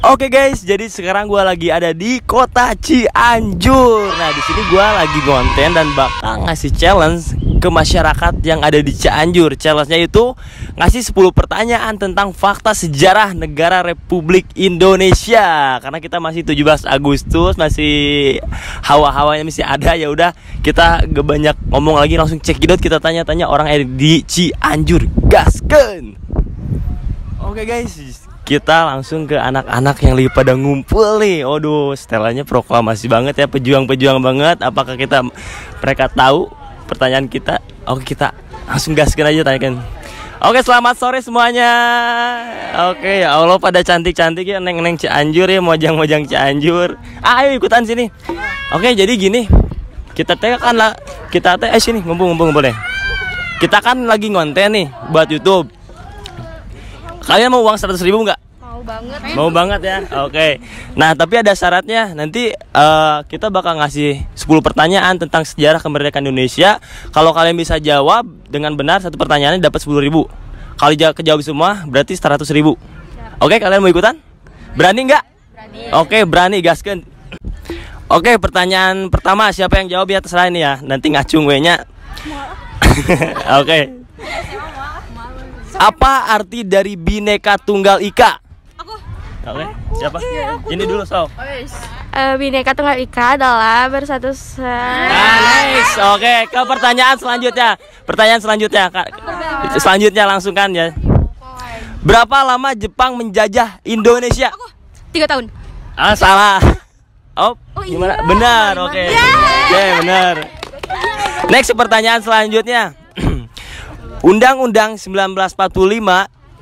Oke guys, jadi sekarang gue lagi ada di kota Cianjur. Nah di sini gue lagi konten dan bakal ngasih challenge ke masyarakat yang ada di Cianjur. Challenge-nya itu ngasih 10 pertanyaan tentang fakta sejarah negara Republik Indonesia. Karena kita masih 17 Agustus, masih hawa-hawanya masih ada. Ya udah, kita gak banyak ngomong lagi, langsung cekidot, kita tanya-tanya orang yang ada di Cianjur. Gaskeun. Oke guys, kita langsung ke anak-anak yang lagi pada ngumpul nih. Aduh, setelahnya proklamasi banget ya, pejuang-pejuang banget. Apakah mereka tahu pertanyaan kita? Oke, kita langsung gaskan aja, tanyakan. Oke, selamat sore semuanya. Oke, ya Allah, pada cantik-cantik ya, neng-neng Cianjur ya, mojang-mojang Cianjur. Ayo ikutan sini. Oke, jadi gini, kita sini ngumpul boleh. Kita kan lagi ngonten nih buat YouTube. Kalian mau uang 100.000 nggak? Mau banget. Mau banget ya. Oke. Nah, tapi ada syaratnya. Nanti kita bakal ngasih 10 pertanyaan tentang sejarah kemerdekaan Indonesia. Kalau kalian bisa jawab dengan benar satu pertanyaannya dapat 10.000. Kalau kejawab semua berarti 100.000. Oke, kalian mau ikutan? Berani nggak? Berani. Oke, berani, gaskeun. Oke, pertanyaan pertama, siapa yang jawab ya terserah ini ya. Nanti ngacung we-nya. Oke. Apa arti dari Bhinneka Tunggal Ika? Aku. Oke, siapa? Ini dulu, so. Bhinneka Tunggal Ika adalah bersatu Nice. Oke, ke pertanyaan selanjutnya. Selanjutnya langsung kan ya. Berapa lama Jepang menjajah Indonesia? 3 tahun. Ah, salah. Oh, gimana? Iya. Benar, oke. Oke, benar. Next, pertanyaan selanjutnya. Undang-Undang 1945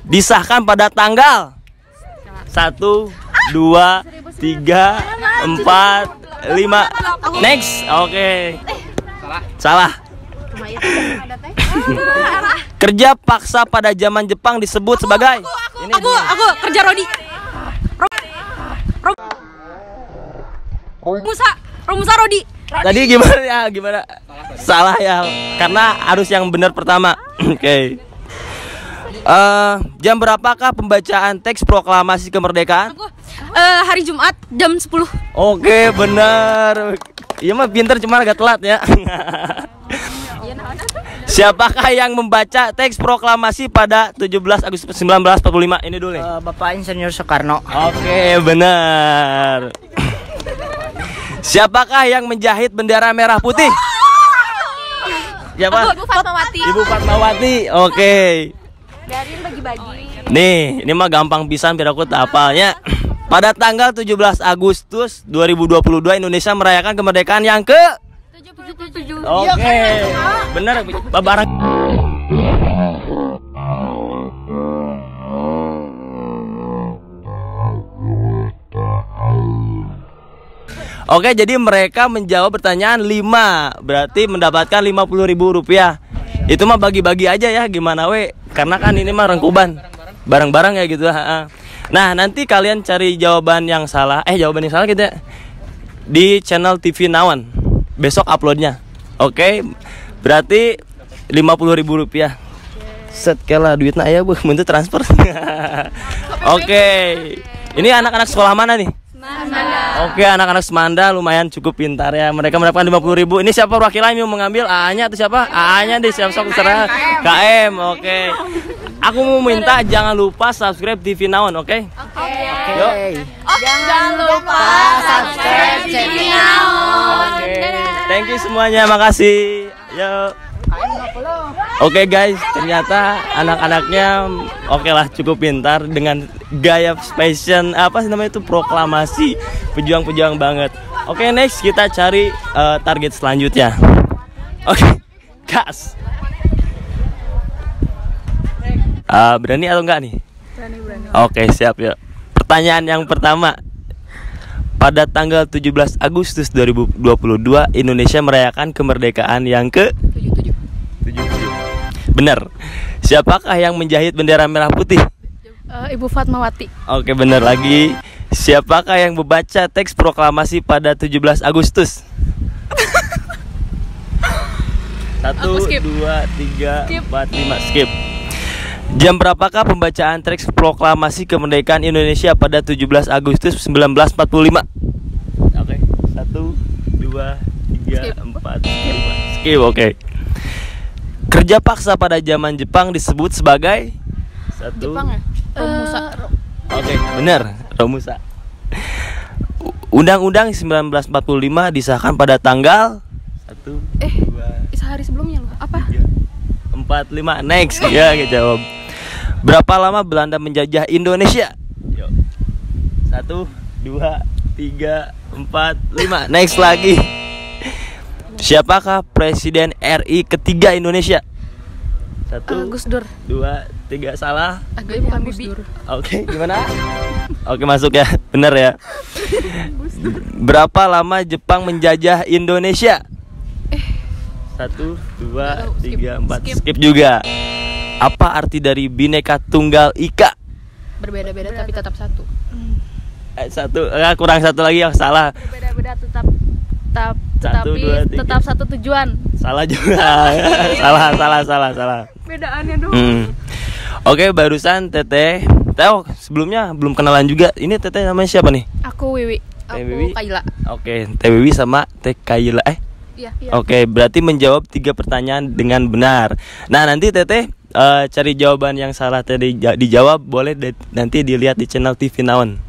disahkan pada tanggal 1, 2, 3, 4, 5. Next. Oke. Salah. Kerja paksa pada zaman Jepang disebut sebagai Aku kerja Rodi. Romusa Rodi. Tadi gimana? Salah ya, karena harus yang benar pertama. Oke. Jam berapakah pembacaan teks proklamasi kemerdekaan? Hari Jumat jam 10. Oke, benar. Iya mah pinter, cuma agak telat ya. Siapakah yang membaca teks proklamasi pada 17 Agustus 1945? Ini dulu nih. Bapak Insinyur Soekarno. Oke, benar. Siapakah yang menjahit bendera merah putih? Siapa? Ibu Fatmawati. Ibu Fatmawati. Oke. Biarin bagi-bagi. Nih, ini mah gampang pisan biar aku tak hafalnya. Pada tanggal 17 Agustus 2022 Indonesia merayakan kemerdekaan yang ke 77. Oke. Benar, barang. Oke, jadi mereka menjawab pertanyaan 5, berarti mendapatkan 50.000 rupiah. Itu mah bagi-bagi aja ya, gimana we? Karena kan ini mah rengkuban, bareng-bareng ya gitu. Nah, nanti kalian cari jawaban yang salah. Jawaban yang salah kita di channel TV Nawan. Besok uploadnya. Oke, berarti 50.000 rupiah. Set kela duitnya aya bu, bentuk transfer. Oke, ini anak-anak sekolah mana nih? Oke, anak-anak Semanda lumayan cukup pintar ya. Mereka mendapatkan 50.000. Ini siapa perwakilan yang mau mengambil? A-nya atau siapa? A-nya deh, siapa serah. KM. Oke. Aku mau minta jangan lupa subscribe TV Naon, oke? Yuk. Jangan lupa subscribe TV Naon. Thank you semuanya, makasih. Yuk. Oke guys, ternyata anak-anaknya oke lah, cukup pintar dengan gaya fashion proklamasi, pejuang-pejuang banget. Oke, next kita cari target selanjutnya. Oke, gas. Berani atau enggak nih? Berani. Oke, siap ya. Pertanyaan yang pertama. Pada tanggal 17 Agustus 2022 Indonesia merayakan kemerdekaan yang ke 77. Benar. Siapakah yang menjahit bendera merah putih? Ibu Fatmawati. Oke, benar lagi. Siapakah yang membaca teks proklamasi pada 17 Agustus? 1, 2, 3, 4, 5. Skip. Jam berapakah pembacaan teks proklamasi kemerdekaan Indonesia pada 17 Agustus 1945? Oke, 1, 2, 3, 4, 5. Skip, oke. Kerja paksa pada zaman Jepang disebut sebagai Jepang ya? Romusa. Oke, benar, Romusa. Undang-Undang 1945 disahkan pada tanggal 1, 2, Sehari sebelumnya loh. Apa? 4, 5. Next, ya kita jawab. Berapa lama Belanda menjajah Indonesia? Yuk. 1, 2, 3, 4, 5. Next lagi. Siapakah Presiden RI ketiga Indonesia? 1, Gus Dur. 2, 3. Salah. Agak bukan Gus Dur. Oke, gimana? Oke, masuk ya. Bener ya. Berapa lama Jepang menjajah Indonesia? 1, 2, 3, 4. Skip juga. Apa arti dari Bhinneka Tunggal Ika? Berbeda-beda tapi tetap satu. Kurang satu lagi yang salah. Berbeda-beda Satu, tetapi dua, tiga. tetap satu tujuan. Salah juga. salah. Bedaannya dong. Oke, barusan Teteh. Sebelumnya belum kenalan juga. Ini Teteh namanya siapa nih? Aku Wiwi. Teh Wiwi. Kaila. Oke, Teh Wiwi sama Teh Kaila. Iya. Oke, berarti menjawab 3 pertanyaan dengan benar. Nah, nanti Teteh cari jawaban yang salah tadi dijawab, boleh nanti dilihat di channel TV Naon.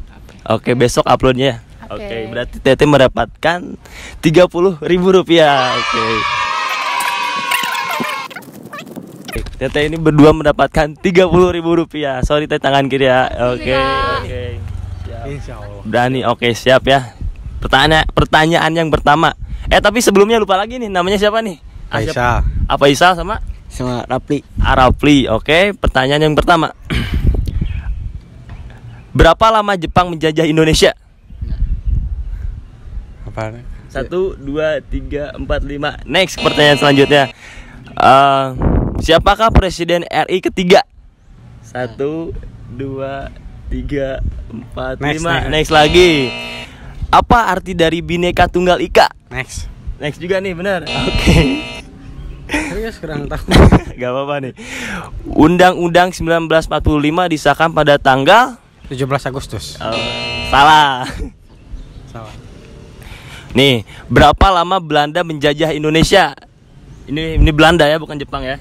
Oke, besok uploadnya. Oke, berarti Teteh mendapatkan Rp30.000. Oke. Teteh ini berdua mendapatkan Rp30.000. Sorry Teh, tangan kiri ya. Oke. Insyaallah. Berani. Oke, siap ya. Pertanyaan yang pertama. Tapi sebelumnya lupa lagi nih, namanya siapa nih? Faisal. Apa Faisal sama Rapli. Arapli. Oke, pertanyaan yang pertama. Berapa lama Jepang menjajah Indonesia? Apa? 1, 2, 3, 4, 5. Next, pertanyaan selanjutnya. Siapakah Presiden RI ketiga? 1, 2, 3, 4, 5. Next lagi. Apa arti dari Bhinneka Tunggal Ika? Next juga nih, benar. Oke. Serius kurang tahu. Gak apa-apa nih. Undang-Undang 1945 disahkan pada tanggal 17 Agustus. Salah. Salah. Nih, berapa lama Belanda menjajah Indonesia? Ini Belanda ya, bukan Jepang ya.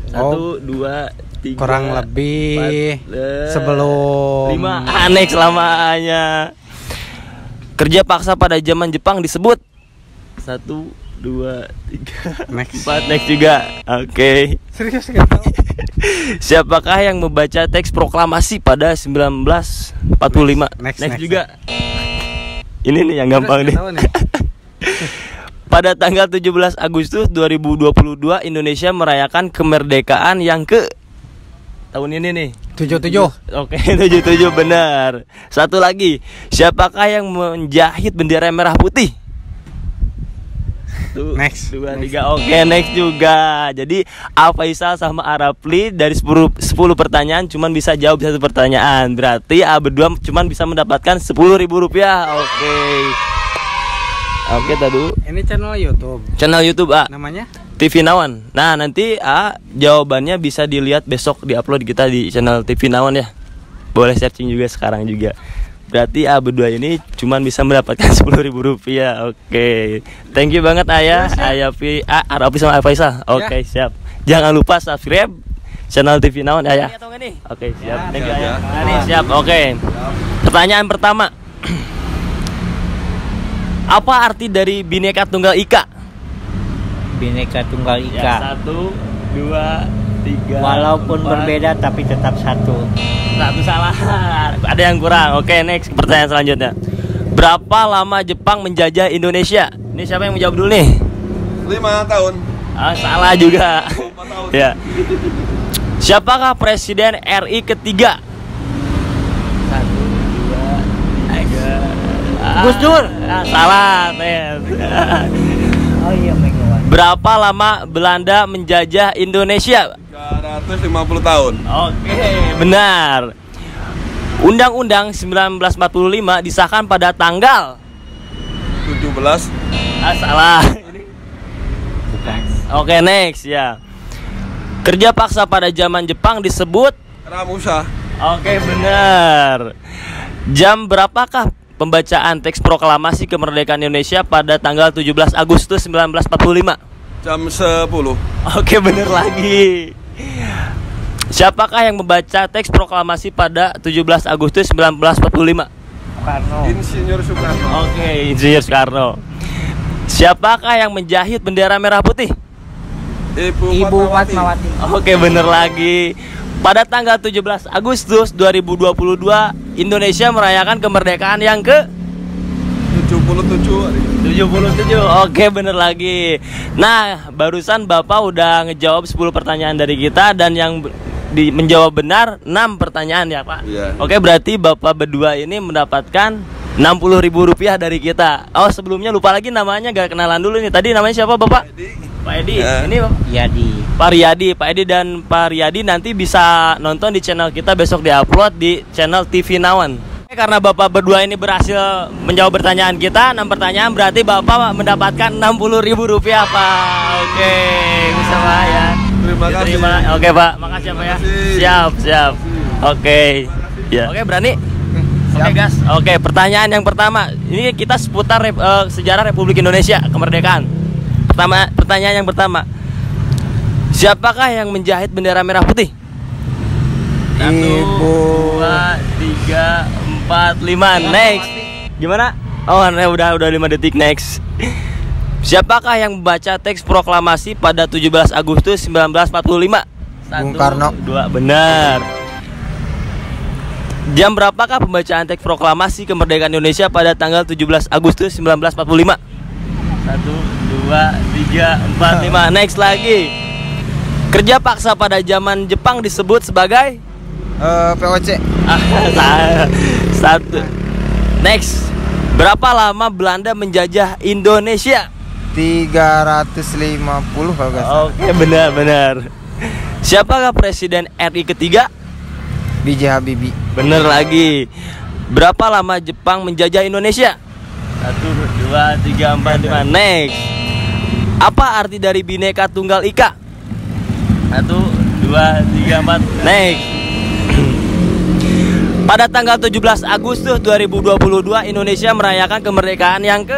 1, 2, 3. Kurang lebih 4, sebelum 5. Aneh selamanya. Kerja paksa pada zaman Jepang disebut 1, 2, 3, Next. 4. Next juga. Oke. Serius gak tahu. Siapakah yang membaca teks proklamasi pada 1945? Next juga. Ini nih yang gampang nih. Pada tanggal 17 Agustus 2022 Indonesia merayakan kemerdekaan yang ke tahun ini nih. 77. Oke, 77 benar. Satu lagi. Siapakah yang menjahit bendera merah putih? Next. 2, 3. Oke, next juga. Jadi Faisal sama Arapli dari 10 pertanyaan cuman bisa jawab 1 pertanyaan. Berarti berdua cuman bisa mendapatkan Rp10.000. Oke, tadi. Ini channel YouTube. Channel YouTube Namanya? TV Nawan. Nah, nanti jawabannya bisa dilihat besok di-upload kita di channel TV Nawan ya. Boleh searching juga sekarang juga. Berarti berdua ini cuman bisa mendapatkan Rp10.000. Oke. Thank you banget Ayah, Arapli sama Faisal. Oke, siap. Jangan lupa subscribe channel TV Nawan Ayah. Oke, siap. Thank you Ayah. Nah, nih siap. Oke. Pertanyaan pertama. Apa arti dari Bhinneka Tunggal Ika? Bhinneka Tunggal Ika. Ya, 1, 2, 3. Walaupun 4. berbeda tapi tetap satu. Satu salah. Ada yang kurang. Oke, next pertanyaan selanjutnya. Berapa lama Jepang menjajah Indonesia? Ini siapa yang menjawab dulu nih? 5 tahun. Salah juga. Ya. Siapakah Presiden RI ketiga? 1, 2, 3. Gus Dur. Salah, Ted. Oh iya, Megawati. Berapa lama Belanda menjajah Indonesia? 350 tahun. Oke, benar. Undang-Undang 1945 disahkan pada tanggal 17. Salah. Bukan. Oke, next ya. Kerja paksa pada zaman Jepang disebut. Ramusa. Oke, benar. Jam berapakah pembacaan teks proklamasi kemerdekaan Indonesia pada tanggal 17 Agustus 1945? Jam 10. Oke, bener lagi. Siapakah yang membaca teks proklamasi pada 17 Agustus 1945? Soekarno. Insinyur Soekarno. Oke, Insinyur Soekarno. Siapakah yang menjahit bendera merah putih? Ibu Fatmawati. Oke, bener lagi. Pada tanggal 17 Agustus 2022, Indonesia merayakan kemerdekaan yang ke 77. 77. Oke, bener lagi. Nah, barusan Bapak udah ngejawab 10 pertanyaan dari kita dan yang menjawab benar 6 pertanyaan ya, Pak. Iya. Oke, berarti Bapak berdua ini mendapatkan Rp60.000 dari kita. Oh, sebelumnya lupa lagi namanya, gak kenalan dulu nih. Tadi namanya siapa, Bapak? Pak Edi. Ya. Ini Bapak? Yadi. Pak Riyadi. Pak Edi dan Pak Riyadi nanti bisa nonton di channel kita, besok diupload di channel TV Nawan. Karena Bapak berdua ini berhasil menjawab pertanyaan kita 6 pertanyaan, berarti Bapak mendapatkan Rp60.000, Pak. Oke, bisa Pak ya. Terima kasih. Diterima. Oke, Pak. Makasih ya, Pak ya. Terima kasih. Siap. Oke. Ya. Oke, berani? Oke, gas. Oke, pertanyaan yang pertama. Ini kita seputar sejarah Republik Indonesia kemerdekaan. Pertanyaan yang pertama. Siapakah yang menjahit bendera merah putih? 1, 2, 3, 4, 5. Next. Gimana? Oh, udah 5 detik. Next. Siapakah yang membaca teks proklamasi pada 17 Agustus 1945? Bung Karno. 2, benar. Jam berapakah pembacaan teks proklamasi kemerdekaan Indonesia pada tanggal 17 Agustus 1945? 1, 2, 3, 4, 5. Next lagi. Kerja paksa pada zaman Jepang disebut sebagai POC. 1. Next. Berapa lama Belanda menjajah Indonesia? 350 kalau nggak salah. Oke, benar. Siapakah presiden RI ketiga? B.J. Habibie. Bener lagi. Berapa lama Jepang menjajah Indonesia? 1, 2, 3, 4, 5. Next. Apa arti dari Bhinneka Tunggal Ika? 1, 2, 3, 4. Next. Pada tanggal 17 Agustus 2022, Indonesia merayakan kemerdekaan yang ke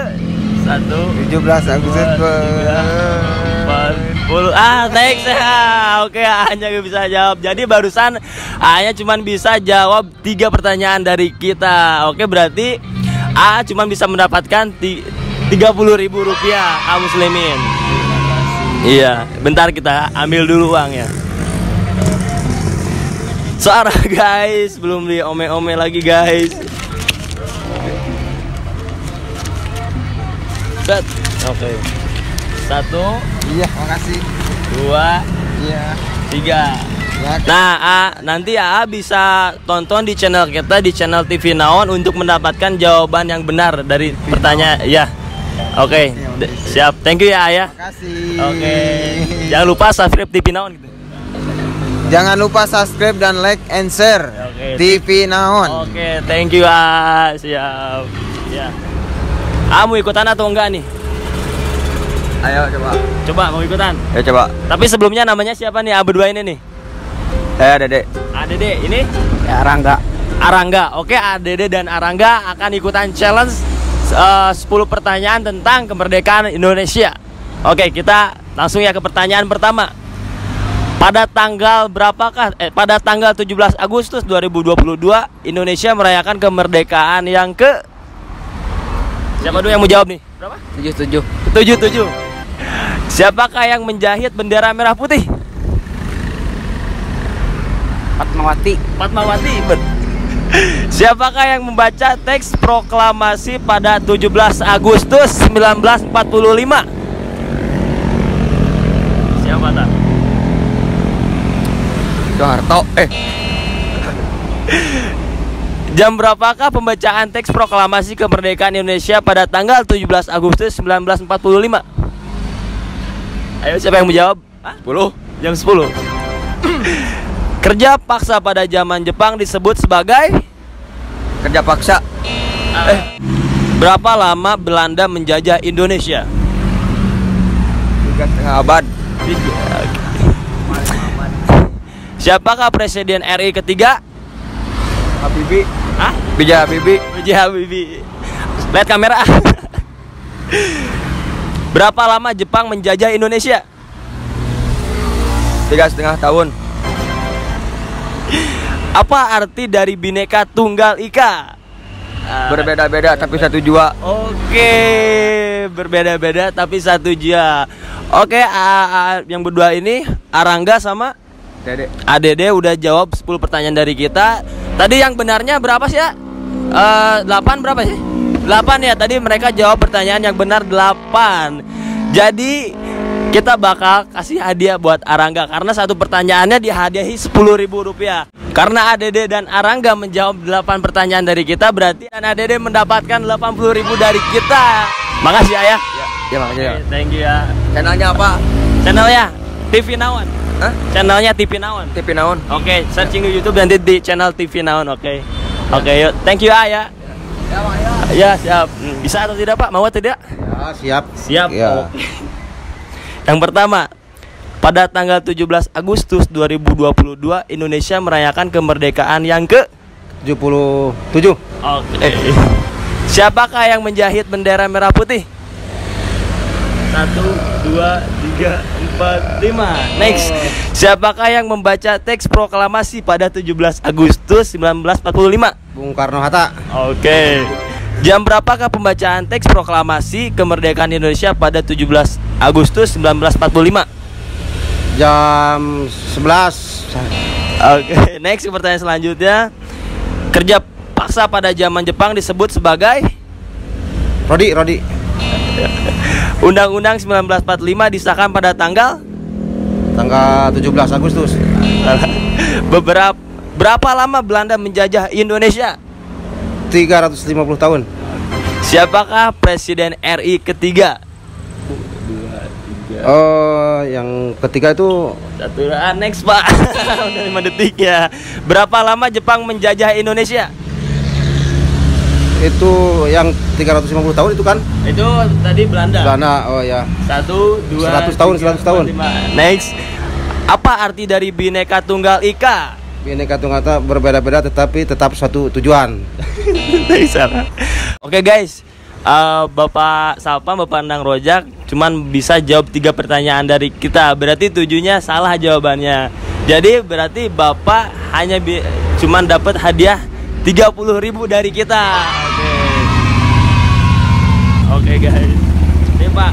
17 Agustus. 40. Next. Oke, hanya gak bisa jawab. Jadi barusan hanya cuman bisa jawab 3 pertanyaan dari kita. Oke, berarti A cuman bisa mendapatkan Rp30.000, kaum muslimin. Iya, bentar kita ambil dulu uangnya. Suara guys, belum di ome-ome lagi guys. Set. Oke. 1, Iya, makasih. 2, Iya. 3. Ya, Nah, nanti AA bisa tonton di channel kita, di channel TV Naon, untuk mendapatkan jawaban yang benar dari pertanyaan. Ya. Oke, siap. Thank you ya, Ayah. makasih. Oke. Jangan lupa subscribe TV Naon gitu. Jangan lupa subscribe dan like and share Oke. TV Naon. Oke, thank you, Ah. Siap. Ya. Mau ikutan atau enggak nih? Ayo coba. Coba mau ikutan. Ya coba. Tapi sebelumnya namanya siapa nih? Berdua ini nih. Dede. Dede, ini Ya, Rangga. Arangga. Oke, Dede dan Arangga akan ikutan challenge 10 pertanyaan tentang kemerdekaan Indonesia. Oke, kita langsung ya ke pertanyaan pertama. Pada tanggal berapakah? Pada tanggal 17 Agustus 2022, Indonesia merayakan kemerdekaan yang ke. Siapa dulu yang mau jawab nih? Berapa? 77. 77. Siapakah yang menjahit bendera merah putih? Fatmawati. Fatmawati. Siapakah yang membaca teks proklamasi pada 17 Agustus 1945? Siapa tak? Soeharto. Jam berapakah pembacaan teks proklamasi kemerdekaan Indonesia pada tanggal 17 Agustus 1945? Ayo, siapa yang menjawab? 10. Jam 10. Kerja paksa pada zaman Jepang disebut sebagai. Kerja paksa. Berapa lama Belanda menjajah Indonesia? 3,5 abad. Siapakah Presiden RI ketiga? Habibie. Hah? B.J. Habibie. B.J. Habibie. Lihat kamera. Berapa lama Jepang menjajah Indonesia? 3,5 tahun. Apa arti dari Bhinneka Tunggal Ika? Berbeda-beda tapi satu jua. Oke, berbeda-beda tapi satu jua. Oke, yang berdua ini Arangga sama Dede. ADD udah jawab 10 pertanyaan dari kita. Tadi yang benarnya berapa sih ya? 8 berapa sih? 8 ya, tadi mereka jawab pertanyaan yang benar 8. Jadi kita bakal kasih hadiah buat Arangga karena satu pertanyaannya dihadiahi Rp10.000. Karena ADD dan Arangga menjawab 8 pertanyaan dari kita, berarti dan ADD mendapatkan Rp80.000 dari kita. Makasih Ayah. Ya makasih ya. Thank you ya. Channelnya apa? Channelnya TV Naon. Hah? Channelnya TV Naon. TV naon? Oke, searching di YouTube nanti di channel TV Naon. Oke. Oke, yuk. Thank you Ayah. Ya, siap. Bisa atau tidak Pak? Mau atau tidak? Ya, siap. Siap. Ya. Oke. Yang pertama, pada tanggal 17 Agustus 2022 Indonesia merayakan kemerdekaan yang ke 77. Oke. Siapakah yang menjahit bendera merah putih? 1, 2, 3, 4, 5. Next. Siapakah yang membaca teks proklamasi pada 17 Agustus 1945? Bung Karno-Hatta. Oke. Jam berapakah pembacaan teks proklamasi kemerdekaan Indonesia pada 17 Agustus 1945? Jam 11. Oke, next pertanyaan selanjutnya. Kerja paksa pada zaman Jepang disebut sebagai Rodi. Undang-Undang 1945 disahkan pada tanggal Tanggal 17 Agustus. Berapa lama Belanda menjajah Indonesia? 350 tahun. Siapakah Presiden RI ketiga? Oh, yang ketiga itu Next Pak. Udah 5 detik ya. Berapa lama Jepang menjajah Indonesia? itu yang 350 tahun itu kan? Itu tadi Belanda. Oh ya. 1, 2, 100 tahun, 100 tahun. 5. Next. Apa arti dari Bhinneka Tunggal Ika? Bhinneka Tunggal Ika berbeda-beda tetapi tetap satu tujuan. Oke guys, Bapak Salpa, Bapak Endang Rojak cuman bisa jawab 3 pertanyaan dari kita. Berarti 7-nya salah jawabannya. Jadi berarti Bapak hanya cuman dapat hadiah 30.000 dari kita. Oke guys. Ini Pak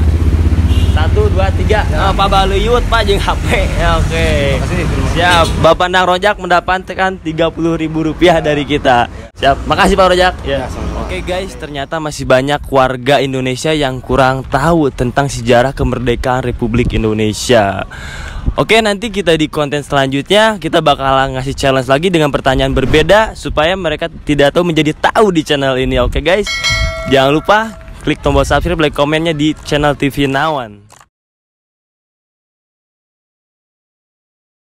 1, 2, 3 Pak Baluyut Pak jeung HP ya, oke. Siap. Bapak Endang Rojak mendapatkan Rp30.000 dari kita. Siap. Makasih Pak Rojak ya. Oke guys, ternyata masih banyak warga Indonesia yang kurang tahu tentang sejarah kemerdekaan Republik Indonesia. Oke, nanti kita di konten selanjutnya kita bakal ngasih challenge lagi dengan pertanyaan berbeda supaya mereka tidak tahu menjadi tahu di channel ini. Oke guys, jangan lupa klik tombol subscribe, like, komennya di channel TV Nawan.